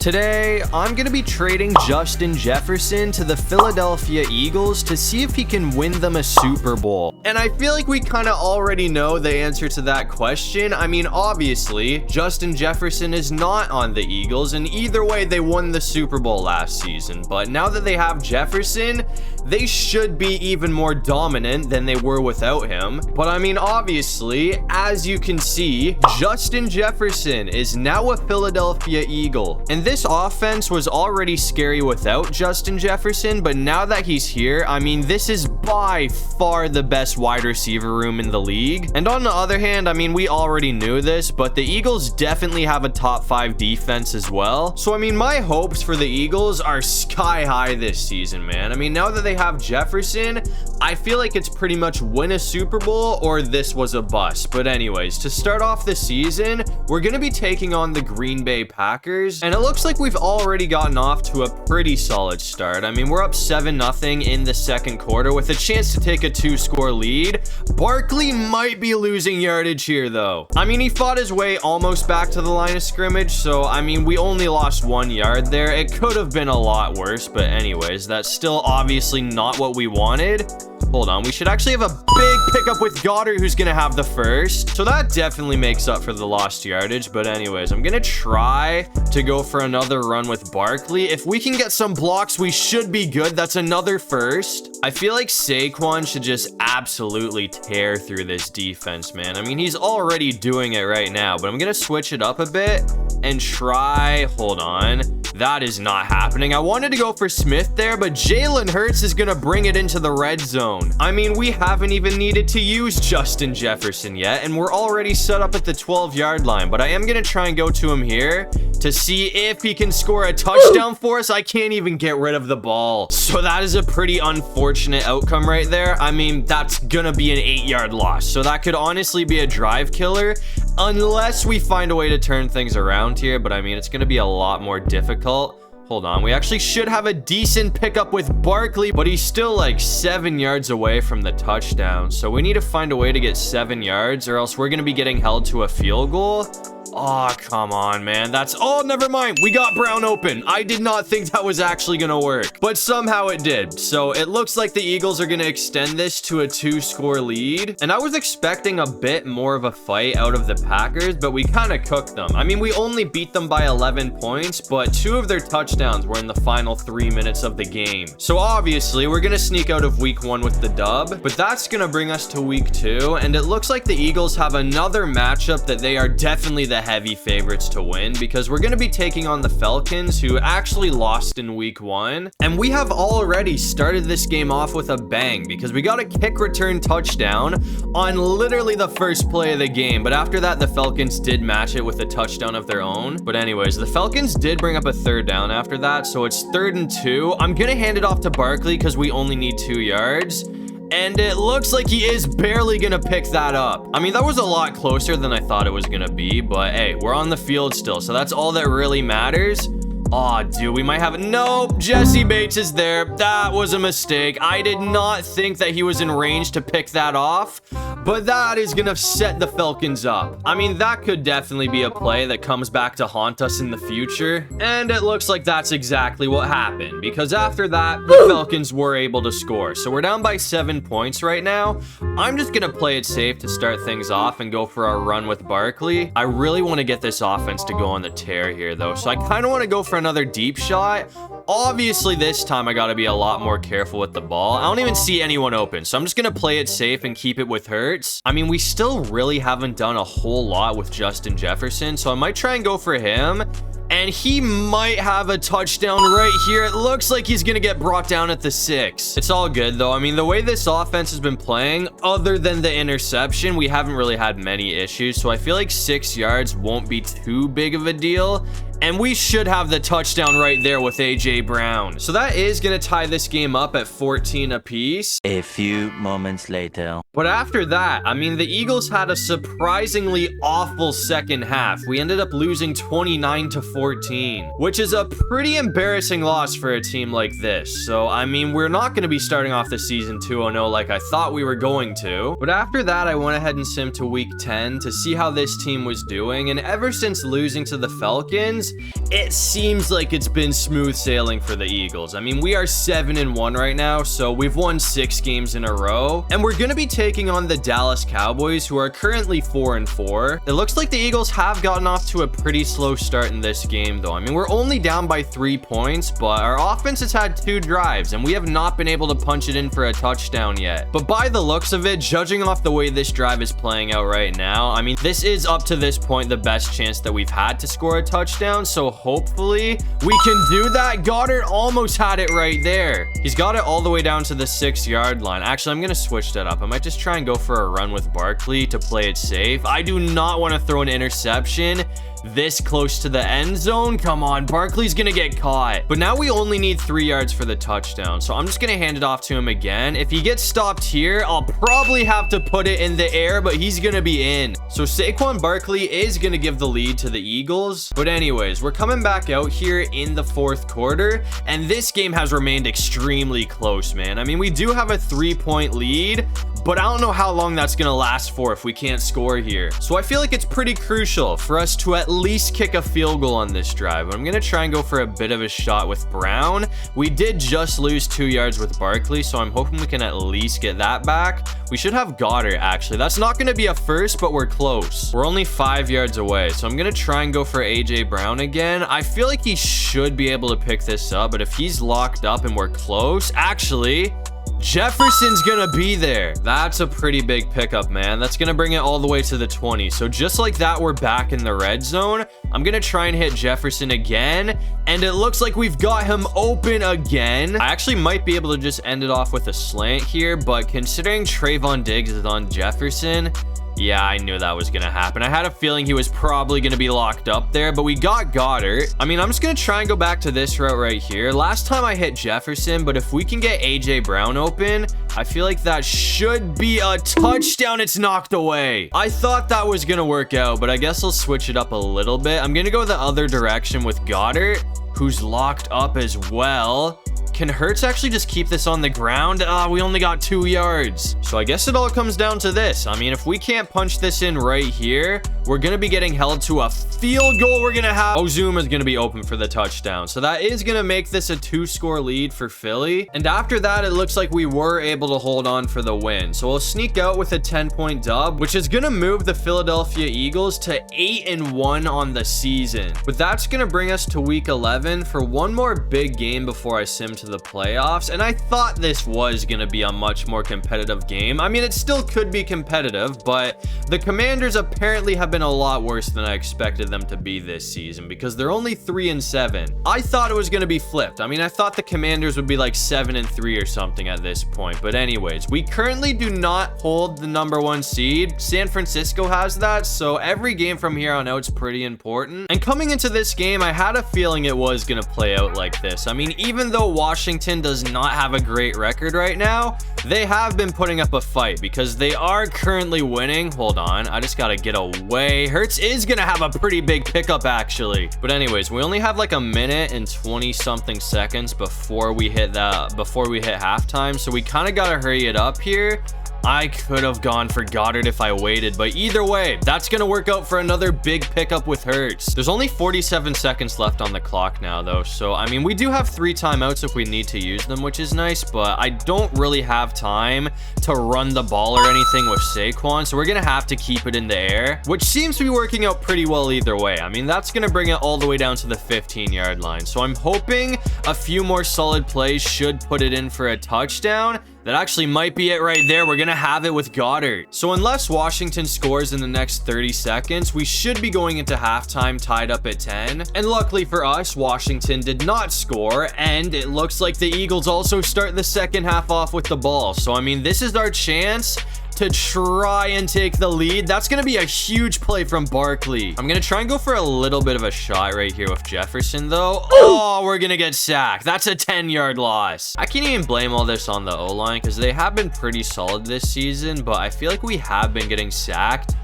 Today, I'm going to be trading Justin Jefferson to the Philadelphia Eagles to see if he can win them a Super Bowl. And I feel like we kind of already know the answer to that question. I mean, obviously, Justin Jefferson is not on the Eagles, and either way, they won the Super Bowl last season. But now that they have Jefferson, they should be even more dominant than they were without him. But I mean, obviously, as you can see, Justin Jefferson is now a Philadelphia Eagle. And this offense was already scary without Justin Jefferson, but now that he's here, I mean, this is by far the best wide receiver room in the league. And on the other hand, I mean, we already knew this, but the Eagles definitely have a top 5 defense as well. So I mean, my hopes for the Eagles are sky high this season, man. I mean, now that they have Jefferson, I feel like it's pretty much win a Super Bowl or this was a bust. But anyways, to start off the season, we're going to be taking on the Green Bay Packers, and it looks like we've already gotten off to a pretty solid start. I mean, we're up 7-0 in the second quarter with a chance to take a 2-score lead. Barkley might be losing yardage here though. I mean, he fought his way almost back to the line of scrimmage, so I mean, we only lost 1 yard there. It could have been a lot worse, but anyways, that's still obviously not what we wanted. Hold on, we should actually have a big pickup with Goddard, who's gonna have the first. So that definitely makes up for the lost yardage. But anyways, I'm gonna try to go for another run with Barkley. If we can get some blocks, we should be good. That's another first. I feel like Saquon should just absolutely tear through this defense, man. I mean, he's already doing it right now, but I'm gonna switch it up a bit and try, hold on. That is not happening. I wanted to go for Smith there, but Jalen Hurts is gonna bring it into the red zone. I mean, we haven't even needed to use Justin Jefferson yet, and we're already set up at the 12-yard line, but I am gonna try and go to him here to see if he can score a touchdown for us. I can't even get rid of the ball. So that is a pretty unfortunate outcome right there. I mean, that's gonna be an 8-yard loss. So that could honestly be a drive killer unless we find a way to turn things around here. But I mean, it's gonna be a lot more difficult. Hold on, we actually should have a decent pickup with Barkley, but he's still like 7 yards away from the touchdown. So we need to find a way to get 7 yards or else we're gonna be getting held to a field goal. Oh, come on, man. Oh, never mind. We got Brown open. I did not think that was actually going to work, but somehow it did. So it looks like the Eagles are going to extend this to a 2-score lead. And I was expecting a bit more of a fight out of the Packers, but we kind of cooked them. I mean, we only beat them by 11 points, but 2 of their touchdowns were in the final 3 minutes of the game. So obviously, we're going to sneak out of week 1 with the dub, but that's going to bring us to week 2. And it looks like the Eagles have another matchup that they are definitely the heavy favorites to win, because we're going to be taking on the Falcons, who actually lost in week 1. And we have already started this game off with a bang because we got a kick return touchdown on literally the first play of the game. But after that, the Falcons did match it with a touchdown of their own. But anyways, the Falcons did bring up a 3rd down after that. So it's 3rd and 2. I'm going to hand it off to Barkley because we only need 2 yards. And it looks like he is barely going to pick that up. I mean, that was a lot closer than I thought it was going to be. But hey, we're on the field still. So that's all that really matters. Oh, dude, we might have it. Nope, Jesse Bates is there. That was a mistake. I did not think that he was in range to pick that off. But that is going to set the Falcons up. I mean, that could definitely be a play that comes back to haunt us in the future. And it looks like that's exactly what happened, because after that, the Falcons were able to score. So we're down by 7 points right now. I'm just going to play it safe to start things off and go for our run with Barkley. I really want to get this offense to go on the tear here, though. So I kind of want to go for another deep shot. Obviously, this time I got to be a lot more careful with the ball. I don't even see anyone open, so I'm just going to play it safe and keep it with Hurts. I mean, we still really haven't done a whole lot with Justin Jefferson, so I might try and go for him. And he might have a touchdown right here. It looks like he's going to get brought down at the 6. It's all good, though. I mean, the way this offense has been playing, other than the interception, we haven't really had many issues. So I feel like 6 yards won't be too big of a deal. And we should have the touchdown right there with A.J. Brown. So that is going to tie this game up at 14 apiece. A few moments later. But after that, I mean, the Eagles had a surprisingly awful second half. We ended up losing 29-14, which is a pretty embarrassing loss for a team like this. So, I mean, we're not going to be starting off the season 2-0 like I thought we were going to. But after that, I went ahead and simmed to week 10 to see how this team was doing. And ever since losing to the Falcons, games, it seems like it's been smooth sailing for the Eagles. I mean, we are 7-1 right now, so we've won 6 games in a row, and we're gonna be taking on the Dallas Cowboys, who are currently 4-4. It looks like the Eagles have gotten off to a pretty slow start in this game, though. I mean, we're only down by 3 points, but our offense has had 2 drives, and we have not been able to punch it in for a touchdown yet. But by the looks of it, judging off the way this drive is playing out right now, I mean, this is up to this point the best chance that we've had to score a touchdown, so hopefully we can do that. Goddard almost had it right there. He's got it all the way down to the 6-yard line. Actually, I'm gonna switch that up. I might just try and go for a run with Barkley to play it safe. I do not want to throw an interception this close to the end zone. Come on, Barkley's gonna get caught. But now we only need 3 yards for the touchdown, so I'm just gonna hand it off to him again. If he gets stopped here, I'll probably have to put it in the air, but he's gonna be in. So Saquon Barkley is gonna give the lead to the Eagles. But anyways, we're coming back out here in the 4th quarter, and this game has remained extremely close, man. I mean, we do have a 3-point lead, but I don't know how long that's gonna last for if we can't score here. So I feel like it's pretty crucial for us to at least kick a field goal on this drive. I'm gonna try and go for a bit of a shot with Brown. We did just lose 2 yards with Barkley, so I'm hoping we can at least get that back. We should have Goddard, actually. That's not gonna be a first, but we're close. We're only 5 yards away, so I'm gonna try and go for AJ Brown again. I feel like he should be able to pick this up, but if he's locked up and we're close, actually, Jefferson's gonna be there. That's a pretty big pickup, man. That's gonna bring it all the way to the 20. So just like that, we're back in the red zone. I'm gonna try and hit Jefferson again, and it looks like we've got him open again. I actually might be able to just end it off with a slant here, but considering Trayvon Diggs is on Jefferson, yeah, I knew that was going to happen. I had a feeling he was probably going to be locked up there, but we got Goddard. I mean, I'm just going to try and go back to this route right here. Last time I hit Jefferson, but if we can get AJ Brown open, I feel like that should be a touchdown. It's knocked away. I thought that was going to work out, but I guess I'll switch it up a little bit. I'm going to go the other direction with Goddard, who's locked up as well. Can Hurts actually just keep this on the ground? We only got 2 yards. So I guess it all comes down to this. I mean, if we can't punch this in right here, we're going to be getting held to a field goal. We're going to have Ozuma's going to be open for the touchdown. So that is going to make this a 2-score lead for Philly. And after that, it looks like we were able to hold on for the win. So we'll sneak out with a 10-point dub, which is going to move the Philadelphia Eagles to 8-1 on the season. But that's going to bring us to week 11 for one more big game before I sim to the playoffs. And I thought this was going to be a much more competitive game. I mean, it still could be competitive, but the Commanders apparently have been a lot worse than I expected them to be this season, because they're only 3-7. I thought it was going to be flipped. I mean, I thought the Commanders would be like 7-3 or something at this point. But anyways, we currently do not hold the #1 seed. San Francisco has that, so every game from here on out is pretty important. And coming into this game, I had a feeling it was going to play out like this. I mean, even though Washington does not have a great record right now, they have been putting up a fight because they are currently winning. Hold on, I just gotta get away. Hurts is gonna have a pretty big pickup, actually. But anyways, we only have like a minute and 20 something seconds before we hit halftime, so we kind of gotta hurry it up here. I could have gone for Goddard if I waited, but either way, that's going to work out for another big pickup with Hurts. There's only 47 seconds left on the clock now, though, so I mean, we do have 3 timeouts if we need to use them, which is nice, but I don't really have time to run the ball or anything with Saquon, so we're going to have to keep it in the air, which seems to be working out pretty well either way. I mean, that's going to bring it all the way down to the 15-yard line, so I'm hoping a few more solid plays should put it in for a touchdown. That actually might be it right there. We're going to have it with Goddard. So unless Washington scores in the next 30 seconds, we should be going into halftime tied up at 10. And luckily for us, Washington did not score. And it looks like the Eagles also start the second half off with the ball. So, I mean, this is our chance to try and take the lead. That's going to be a huge play from Barkley. I'm going to try and go for a little bit of a shot right here with Jefferson, though. Oh, we're going to get sacked. That's a 10-yard loss. I can't even blame all this on the O-line because they have been pretty solid this season, but I feel like we have been getting sacked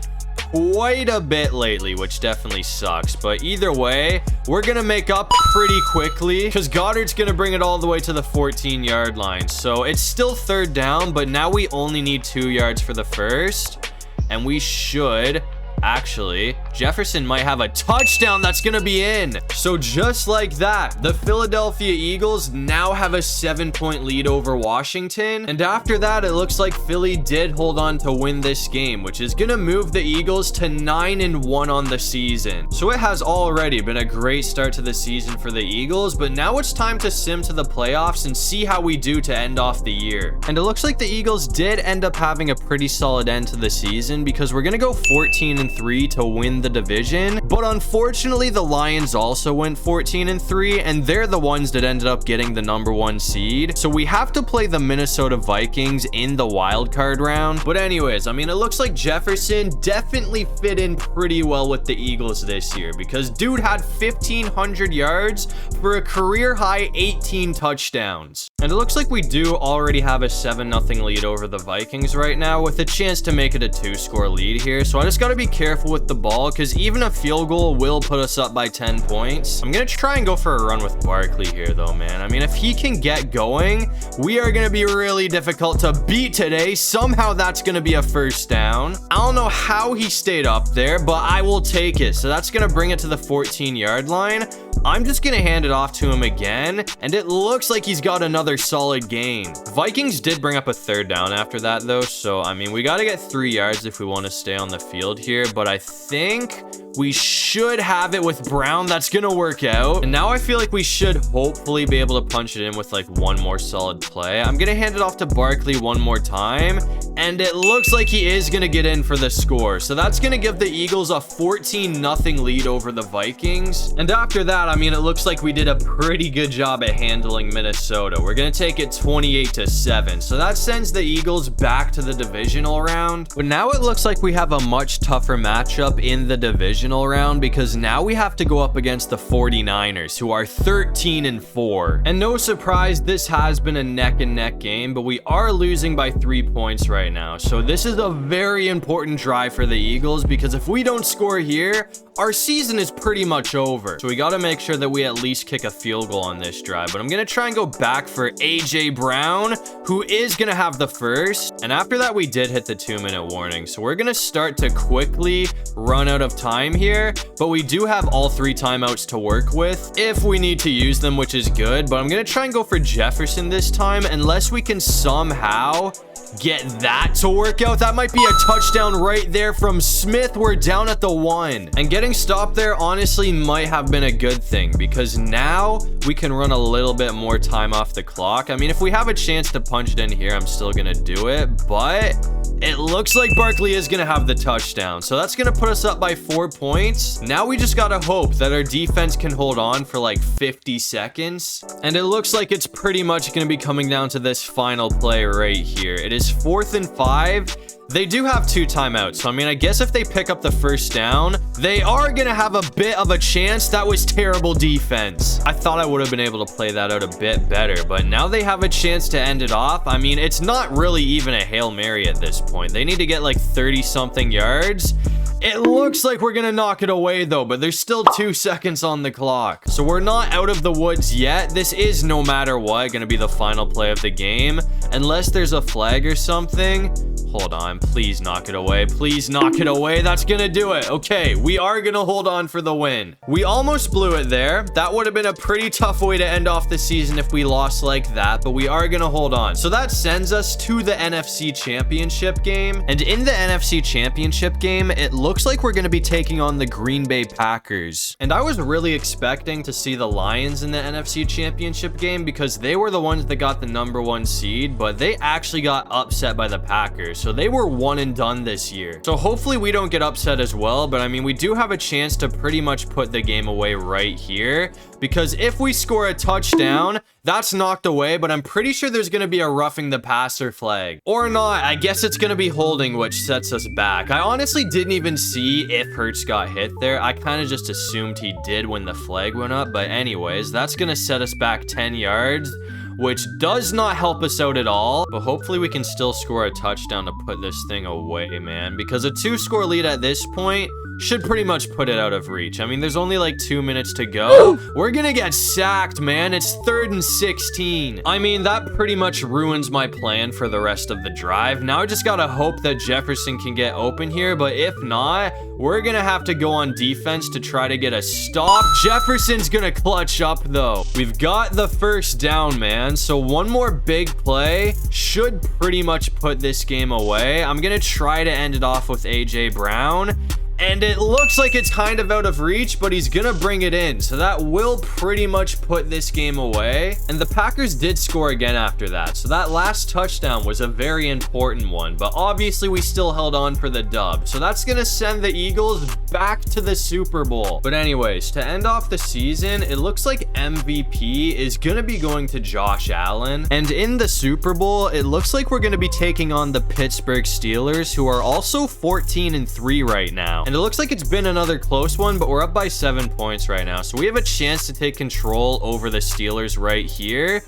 quite a bit lately, which definitely sucks. But either way, we're gonna make up pretty quickly because Goddard's gonna bring it all the way to the 14-yard line. So it's still third down, but now we only need 2 yards for the first, and we should Actually, Jefferson might have a touchdown that's gonna be in. So just like that, the Philadelphia Eagles now have a 7-point lead over Washington. And after that, it looks like Philly did hold on to win this game, which is gonna move the Eagles to 9-1 on the season. So it has already been a great start to the season for the Eagles, but now it's time to sim to the playoffs and see how we do to end off the year. And it looks like the Eagles did end up having a pretty solid end to the season, because we're gonna go 14-3 to win the division. But unfortunately, the Lions also went 14-3, and they're the ones that ended up getting the #1 seed. So we have to play the Minnesota Vikings in the wild card round. But anyways, I mean, it looks like Jefferson definitely fit in pretty well with the Eagles this year, because dude had 1,500 yards for a career high 18 touchdowns. And it looks like we do already have a 7-0 lead over the Vikings right now, with a chance to make it a 2-score lead here. So I just got to be careful with the ball, because even a field goal will put us up by 10 points. I'm going to try and go for a run with Barkley here though, man. I mean, if he can get going, we are going to be really difficult to beat today. Somehow that's going to be a first down. I don't know how he stayed up there, but I will take it. So that's going to bring it to the 14-yard line. I'm just going to hand it off to him again, and it looks like he's got another solid gain. Vikings did bring up a 3rd down after that though, so I mean, we got to get 3 yards if we want to stay on the field here, but I think we should have it with Brown. That's gonna work out. And now I feel like we should hopefully be able to punch it in with like one more solid play. I'm gonna hand it off to Barkley one more time, and it looks like he is gonna get in for the score. So that's gonna give the Eagles a 14-0 lead over the Vikings. And after that, I mean, it looks like we did a pretty good job at handling Minnesota. We're gonna take it 28-7. So that sends the Eagles back to the divisional round. But now it looks like we have a much tougher matchup in the divisional round, because now we have to go up against the 49ers, who are 13-4. And no surprise, this has been a neck-and-neck game, but we are losing by 3 points right now. So this is a very important drive for the Eagles, because if we don't score here, our season is pretty much over. So we got to make sure that we at least kick a field goal on this drive. But I'm going to try and go back for AJ Brown, who is going to have the first. And after that, we did hit the 2-minute warning. So we're going to start to quickly run out of time here, but we do have all 3 timeouts to work with if we need to use them, which is good. But I'm going to try and go for Jefferson this time, unless we can somehow get that to work out. That might be a touchdown right there from Smith. We're down at the 1, and getting stopped there honestly might have been a good thing, because now we can run a little bit more time off the clock. I mean, if we have a chance to punch it in here, I'm still gonna do it, but it looks like Barkley is going to have the touchdown. So that's going to put us up by 4 points. Now we just got to hope that our defense can hold on for like 50 seconds. And it looks like it's pretty much going to be coming down to this final play right here. It is 4th and 5. They do have 2 timeouts, so I mean, I guess if they pick up the first down, they are gonna have a bit of a chance. That was terrible defense. I thought I would have been able to play that out a bit better, but now they have a chance to end it off. I mean, it's not really even a Hail Mary at this point. They need to get like 30-something yards. It looks like we're gonna knock it away though, but there's still 2 seconds on the clock. So we're not out of the woods yet. This is, no matter what, gonna be the final play of the game, unless there's a flag or something. Hold on, please knock it away. Please knock it away. That's gonna do it. Okay, we are gonna hold on for the win. We almost blew it there. That would have been a pretty tough way to end off the season if we lost like that, but we are gonna hold on. So that sends us to the NFC Championship game. And in the NFC Championship game, it looks like we're gonna be taking on the Green Bay Packers. And I was really expecting to see the Lions in the NFC Championship game, because they were the ones that got the #1 seed, but they actually got upset by the Packers. So they were 1 and done this year. So hopefully we don't get upset as well. But I mean, we do have a chance to pretty much put the game away right here, because if we score a touchdown, that's knocked away. But I'm pretty sure there's going to be a roughing the passer flag, or not. I guess it's going to be holding, which sets us back. I honestly didn't even see if Hurts got hit there. I kind of just assumed he did when the flag went up. But anyways, that's going to set us back 10 yards, which does not help us out at all. But hopefully we can still score a touchdown to put this thing away, man, because a 2-score lead at this point should pretty much put it out of reach. I mean, there's only like 2 minutes to go. We're gonna get sacked, man. It's 3rd and 16. I mean, that pretty much ruins my plan for the rest of the drive. Now I just gotta hope that Jefferson can get open here, but if not, we're gonna have to go on defense to try to get a stop. Jefferson's gonna clutch up though. We've got the first down, man. So one more big play should pretty much put this game away. I'm gonna try to end it off with AJ Brown. And it looks like it's kind of out of reach, but he's gonna bring it in. So that will pretty much put this game away. And the Packers did score again after that. So that last touchdown was a very important one. But obviously we still held on for the dub. So that's gonna send the Eagles back to the Super Bowl. But anyways, to end off the season, it looks like MVP is gonna be going to Josh Allen. And in the Super Bowl, it looks like we're gonna be taking on the Pittsburgh Steelers, who are also 14-3 right now. And it looks like it's been another close one, but we're up by 7 points right now. So we have a chance to take control over the Steelers right here.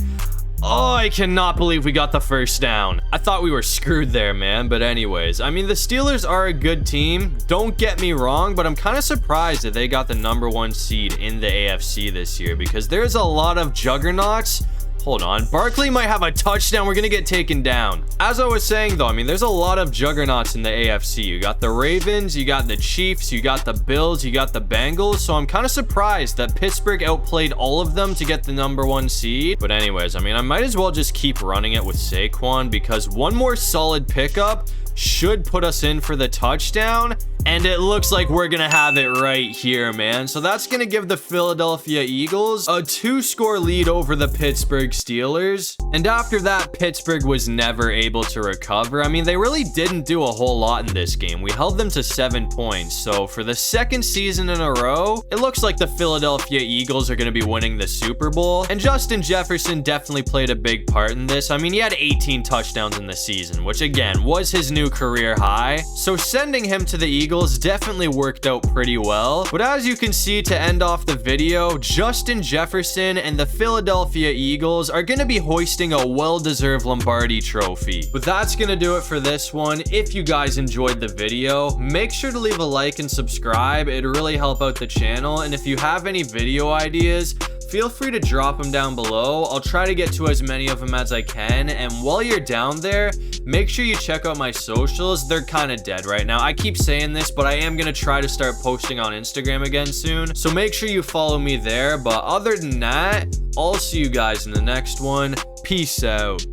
Oh, I cannot believe we got the first down. I thought we were screwed there, man. But anyways, I mean, the Steelers are a good team. Don't get me wrong, but I'm kind of surprised that they got the #1 seed in the AFC this year, because there's a lot of juggernauts. Hold on, Barkley might have a touchdown. We're gonna get taken down. As I was saying though, I mean, there's a lot of juggernauts in the AFC. You got the Ravens, you got the Chiefs, you got the Bills, you got the Bengals. So I'm kind of surprised that Pittsburgh outplayed all of them to get the #1 seed. But anyways, I mean, I might as well just keep running it with Saquon, because one more solid pickup should put us in for the touchdown. And it looks like we're gonna have it right here, man. So that's gonna give the Philadelphia Eagles a 2-score lead over the Pittsburgh Steelers. And after that, Pittsburgh was never able to recover. I mean, they really didn't do a whole lot in this game. We held them to 7 points. So for the second season in a row, it looks like the Philadelphia Eagles are gonna be winning the Super Bowl. And Justin Jefferson definitely played a big part in this. I mean, he had 18 touchdowns in the season, which again was his new career high. So sending him to the Eagles definitely worked out pretty well. But as you can see, to end off the video, Justin Jefferson and the Philadelphia Eagles are going to be hoisting a well-deserved Lombardi trophy. But that's going to do it for this one. If you guys enjoyed the video, make sure to leave a like and subscribe. It'd really help out the channel. And if you have any video ideas, feel free to drop them down below. I'll try to get to as many of them as I can. And while you're down there, make sure you check out my socials. They're kind of dead right now. I keep saying this, but I am going to try to start posting on Instagram again soon. So make sure you follow me there. But other than that, I'll see you guys in the next one. Peace out.